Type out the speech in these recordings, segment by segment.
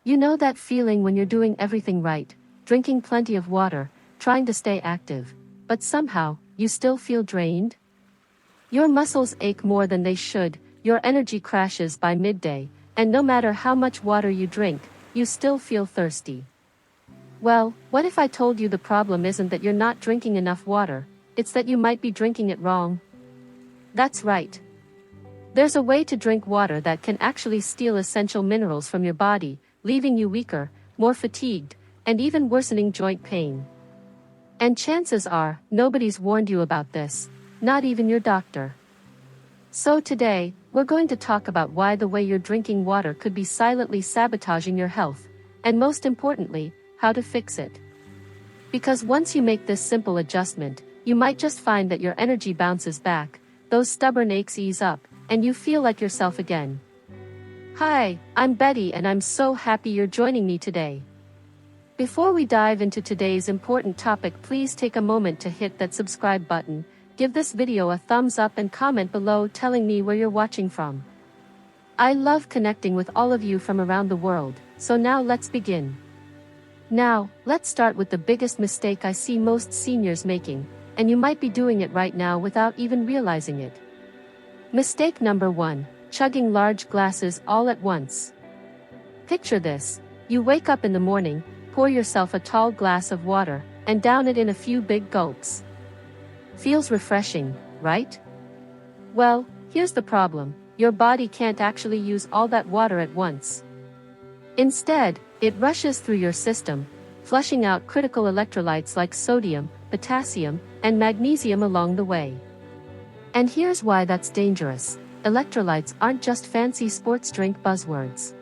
You know that feeling when you're doing everything right, drinking plenty of water, trying to stay active, but somehow, you still feel drained? Your muscles ache more than they should, your energy crashes by midday, and no matter how much water you drink, you still feel thirsty. Well, what if I told you the problem isn't that you're not drinking enough water, it's that you might be drinking it wrong? That's right. There's a way to drink water that can actually steal essential minerals from your body, leaving you weaker, more fatigued, and even worsening joint pain. And chances are, nobody's warned you about this, not even your doctor. So today, we're going to talk about why the way you're drinking water could be silently sabotaging your health, and most importantly, how to fix it. Because once you make this simple adjustment, you might just find that your energy bounces back, those stubborn aches ease up, and you feel like yourself again. Hi, I'm Betty and I'm so happy you're joining me today. Before we dive into today's important topic, please take a moment to hit that subscribe button, give this video a thumbs up and comment below telling me where you're watching from. I love connecting with all of you from around the world, so now let's begin. Now, let's start with the biggest mistake I see most seniors making, and you might be doing it right now without even realizing it. Mistake number 1, chugging large glasses all at once. Picture this, you wake up in the morning, pour yourself a tall glass of water, and down it in a few big gulps. Feels refreshing, right? Well, here's the problem, your body can't actually use all that water at once. Instead, it rushes through your system, flushing out critical electrolytes like sodium, potassium, and magnesium along the way. And here's why that's dangerous. Electrolytes aren't just fancy sports drink buzzwords.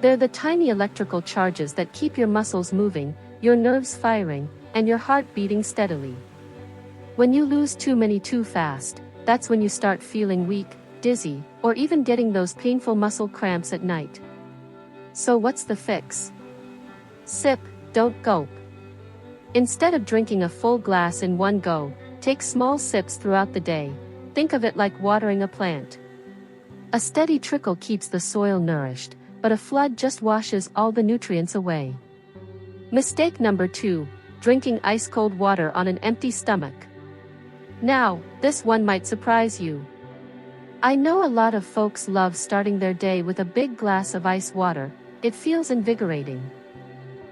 They're the tiny electrical charges that keep your muscles moving, your nerves firing, and your heart beating steadily. When you lose too many too fast, that's when you start feeling weak, dizzy, or even getting those painful muscle cramps at night. So what's the fix? Sip, don't gulp. Instead of drinking a full glass in one go, take small sips throughout the day. Think of it like watering a plant. A steady trickle keeps the soil nourished, but a flood just washes all the nutrients away. Mistake number 2, drinking ice-cold water on an empty stomach. Now, this one might surprise you. I know a lot of folks love starting their day with a big glass of ice water, it feels invigorating.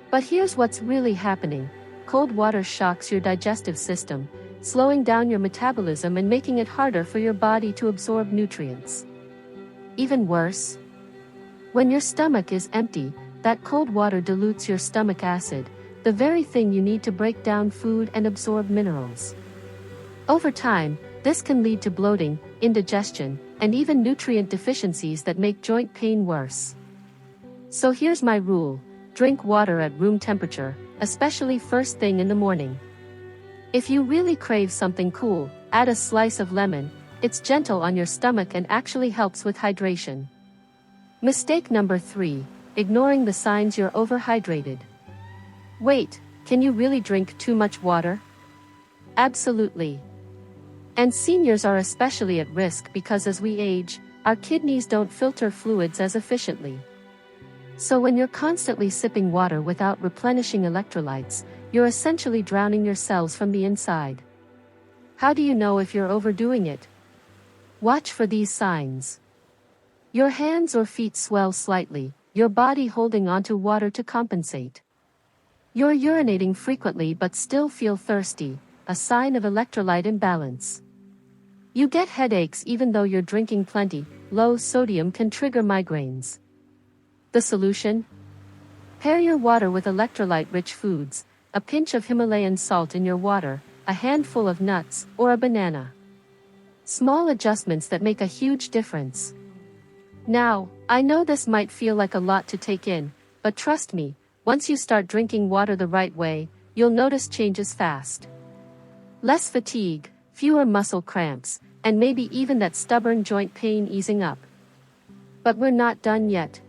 But here's what's really happening, cold water shocks your digestive system, slowing down your metabolism and making it harder for your body to absorb nutrients. Even worse, when your stomach is empty, that cold water dilutes your stomach acid, the very thing you need to break down food and absorb minerals. Over time, this can lead to bloating, indigestion, and even nutrient deficiencies that make joint pain worse. So here's my rule, drink water at room temperature, especially first thing in the morning. If you really crave something cool, add a slice of lemon, it's gentle on your stomach and actually helps with hydration. Mistake number 3, ignoring the signs you're overhydrated. Wait, can you really drink too much water? Absolutely. And seniors are especially at risk because as we age, our kidneys don't filter fluids as efficiently. So when you're constantly sipping water without replenishing electrolytes, you're essentially drowning your cells from the inside. How do you know if you're overdoing it? Watch for these signs. Your hands or feet swell slightly, your body holding onto water to compensate. You're urinating frequently but still feel thirsty, a sign of electrolyte imbalance. You get headaches even though you're drinking plenty, low sodium can trigger migraines. The solution? Pair your water with electrolyte-rich foods, a pinch of Himalayan salt in your water, a handful of nuts, or a banana. Small adjustments that make a huge difference. Now, I know this might feel like a lot to take in, but trust me, once you start drinking water the right way, you'll notice changes fast. Less fatigue, fewer muscle cramps, and maybe even that stubborn joint pain easing up. But we're not done yet.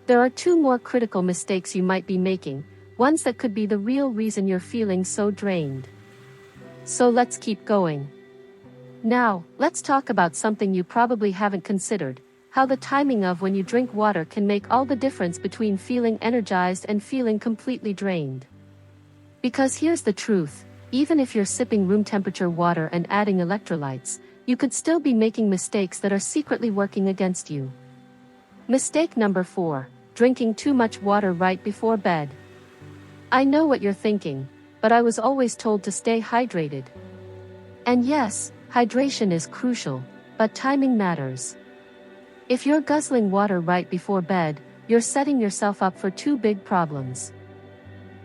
There are 2 more critical mistakes you might be making, ones that could be the real reason you're feeling so drained. So let's keep going. Now, let's talk about something you probably haven't considered, how the timing of when you drink water can make all the difference between feeling energized and feeling completely drained. Because here's the truth, even if you're sipping room temperature water and adding electrolytes, you could still be making mistakes that are secretly working against you. Mistake number 4, drinking too much water right before bed. I know what you're thinking, but I was always told to stay hydrated. And yes, hydration is crucial, but timing matters. If you're guzzling water right before bed, you're setting yourself up for 2 big problems.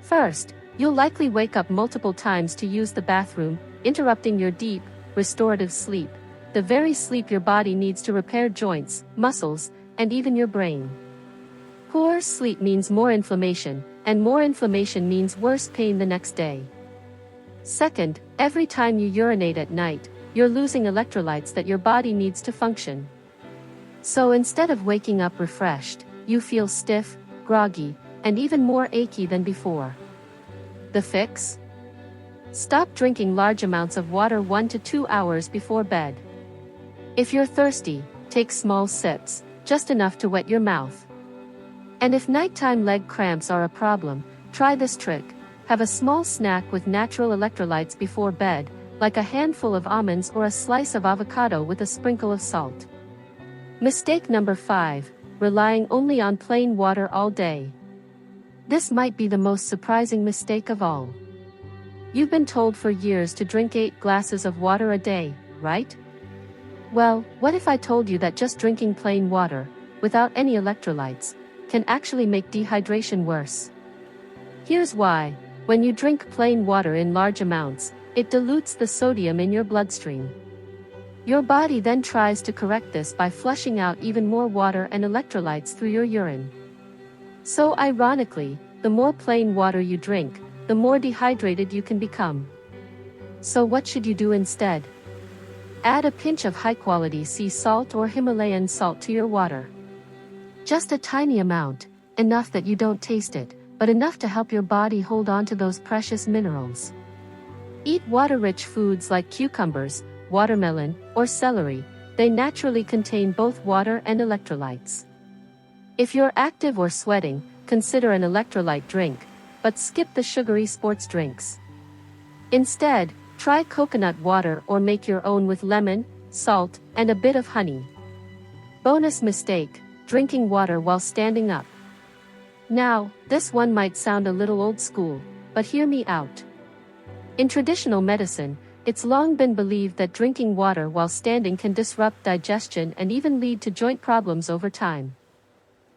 First, you'll likely wake up multiple times to use the bathroom, interrupting your deep, restorative sleep, the very sleep your body needs to repair joints, muscles, and even your brain. Poor sleep means more inflammation, and more inflammation means worse pain the next day. Second, every time you urinate at night, you're losing electrolytes that your body needs to function. So instead of waking up refreshed, you feel stiff, groggy, and even more achy than before. The fix? Stop drinking large amounts of water 1 to 2 hours before bed. If you're thirsty, take small sips, just enough to wet your mouth. And if nighttime leg cramps are a problem, try this trick. Have a small snack with natural electrolytes before bed, like a handful of almonds or a slice of avocado with a sprinkle of salt. Mistake number 5, relying only on plain water all day. This might be the most surprising mistake of all. You've been told for years to drink 8 glasses of water a day, right? Well, what if I told you that just drinking plain water, without any electrolytes, can actually make dehydration worse? Here's why. When you drink plain water in large amounts, it dilutes the sodium in your bloodstream. Your body then tries to correct this by flushing out even more water and electrolytes through your urine. So ironically, the more plain water you drink, the more dehydrated you can become. So what should you do instead? Add a pinch of high-quality sea salt or Himalayan salt to your water. Just a tiny amount, enough that you don't taste it, but enough to help your body hold on to those precious minerals. Eat water-rich foods like cucumbers, watermelon, or celery. They naturally contain both water and electrolytes. If you're active or sweating, consider an electrolyte drink, but skip the sugary sports drinks. Instead, try coconut water or make your own with lemon, salt, and a bit of honey. Bonus mistake, drinking water while standing up. Now, this one might sound a little old school, but hear me out. In traditional medicine, it's long been believed that drinking water while standing can disrupt digestion and even lead to joint problems over time.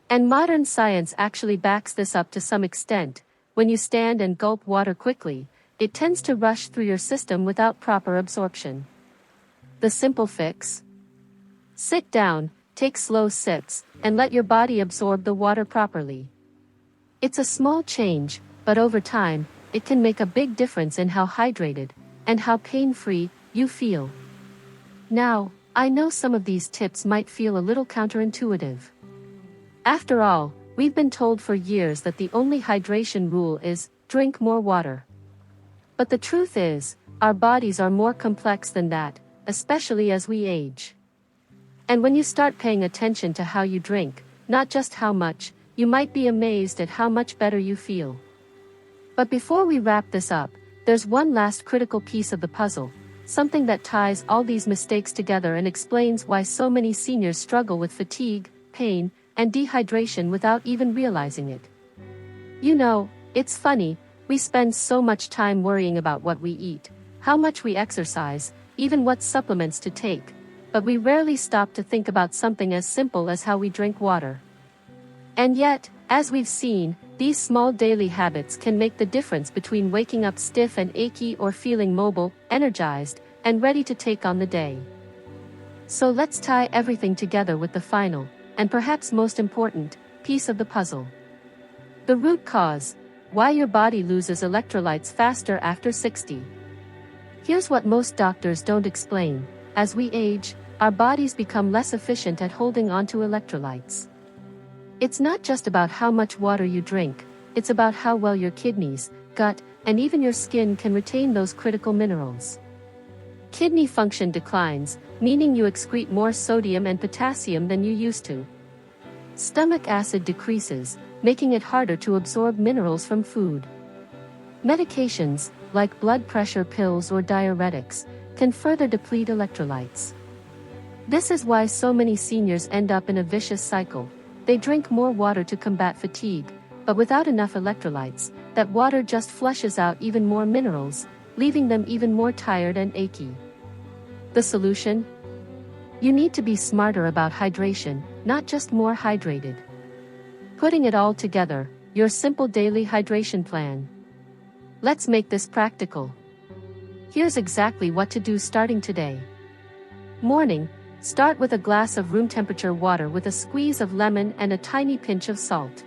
And modern science actually backs this up to some extent. When you stand and gulp water quickly, it tends to rush through your system without proper absorption. The simple fix? Sit down, take slow sips, and let your body absorb the water properly. It's a small change, but over time, it can make a big difference in how hydrated, and how pain-free, you feel. Now, I know some of these tips might feel a little counterintuitive. After all, we've been told for years that the only hydration rule is, drink more water. But the truth is, our bodies are more complex than that, especially as we age. And when you start paying attention to how you drink, not just how much, you might be amazed at how much better you feel. But before we wrap this up, there's one last critical piece of the puzzle, something that ties all these mistakes together and explains why so many seniors struggle with fatigue, pain, and dehydration without even realizing it. You know, it's funny, we spend so much time worrying about what we eat, how much we exercise, even what supplements to take, but we rarely stop to think about something as simple as how we drink water. And yet, as we've seen, these small daily habits can make the difference between waking up stiff and achy or feeling mobile, energized, and ready to take on the day. So let's tie everything together with the final, and perhaps most important, piece of the puzzle. The root cause: why your body loses electrolytes faster after 60. Here's what most doctors don't explain. As we age, our bodies become less efficient at holding onto electrolytes. It's not just about how much water you drink, it's about how well your kidneys, gut, and even your skin can retain those critical minerals. Kidney function declines, meaning you excrete more sodium and potassium than you used to. Stomach acid decreases, making it harder to absorb minerals from food. Medications, like blood pressure pills or diuretics, can further deplete electrolytes. This is why so many seniors end up in a vicious cycle. They drink more water to combat fatigue, but without enough electrolytes, that water just flushes out even more minerals, leaving them even more tired and achy. The solution? You need to be smarter about hydration, not just more hydrated. Putting it all together, your simple daily hydration plan. Let's make this practical. Here's exactly what to do starting today. Morning, start with a glass of room temperature water with a squeeze of lemon and a tiny pinch of salt.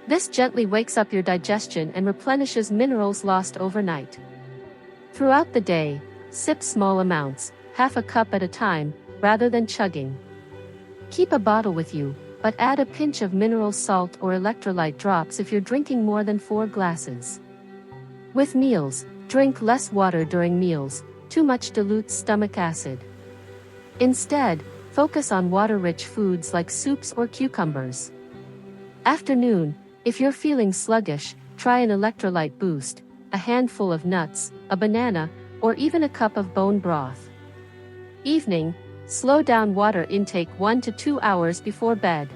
This gently wakes up your digestion and replenishes minerals lost overnight. Throughout the day, sip small amounts, half a cup at a time, rather than chugging. Keep a bottle with you, but add a pinch of mineral salt or electrolyte drops if you're drinking more than 4 glasses. With meals, drink less water during meals, too much dilutes stomach acid. Instead, focus on water-rich foods like soups or cucumbers. Afternoon, if you're feeling sluggish, try an electrolyte boost, a handful of nuts, a banana, or even a cup of bone broth. Evening, slow down water intake 1 to 2 hours before bed.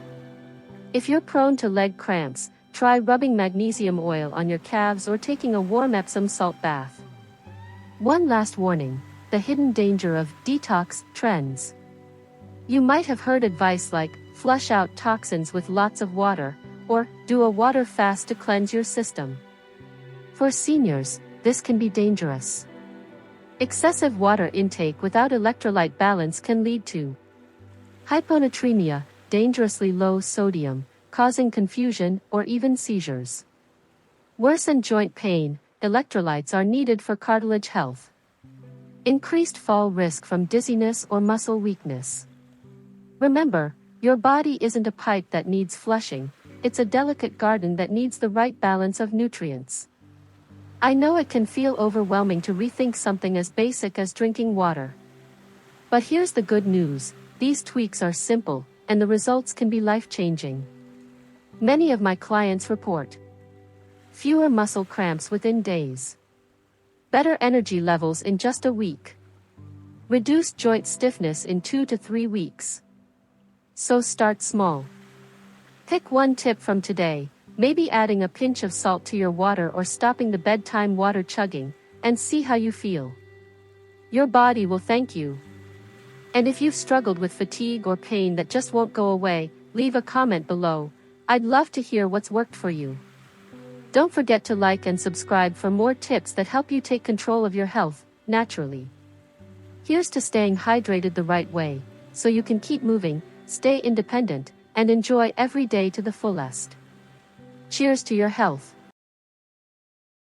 If you're prone to leg cramps, try rubbing magnesium oil on your calves or taking a warm Epsom salt bath. One last warning: the hidden danger of detox trends. You might have heard advice like, flush out toxins with lots of water, or do a water fast to cleanse your system. For seniors, this can be dangerous. Excessive water intake without electrolyte balance can lead to hyponatremia, dangerously low sodium, causing confusion or even seizures. Worsen joint pain, electrolytes are needed for cartilage health. Increased fall risk from dizziness or muscle weakness. Remember, your body isn't a pipe that needs flushing, it's a delicate garden that needs the right balance of nutrients. I know it can feel overwhelming to rethink something as basic as drinking water. But here's the good news: these tweaks are simple, and the results can be life-changing. Many of my clients report fewer muscle cramps within days, better energy levels in just a week, reduced joint stiffness in 2 to 3 weeks. So start small. Pick one tip from today, maybe adding a pinch of salt to your water or stopping the bedtime water chugging, and see how you feel. Your body will thank you. And if you've struggled with fatigue or pain that just won't go away, leave a comment below. I'd love to hear what's worked for you. Don't forget to like and subscribe for more tips that help you take control of your health, naturally. Here's to staying hydrated the right way, so you can keep moving, stay independent, and enjoy every day to the fullest. Cheers to your health.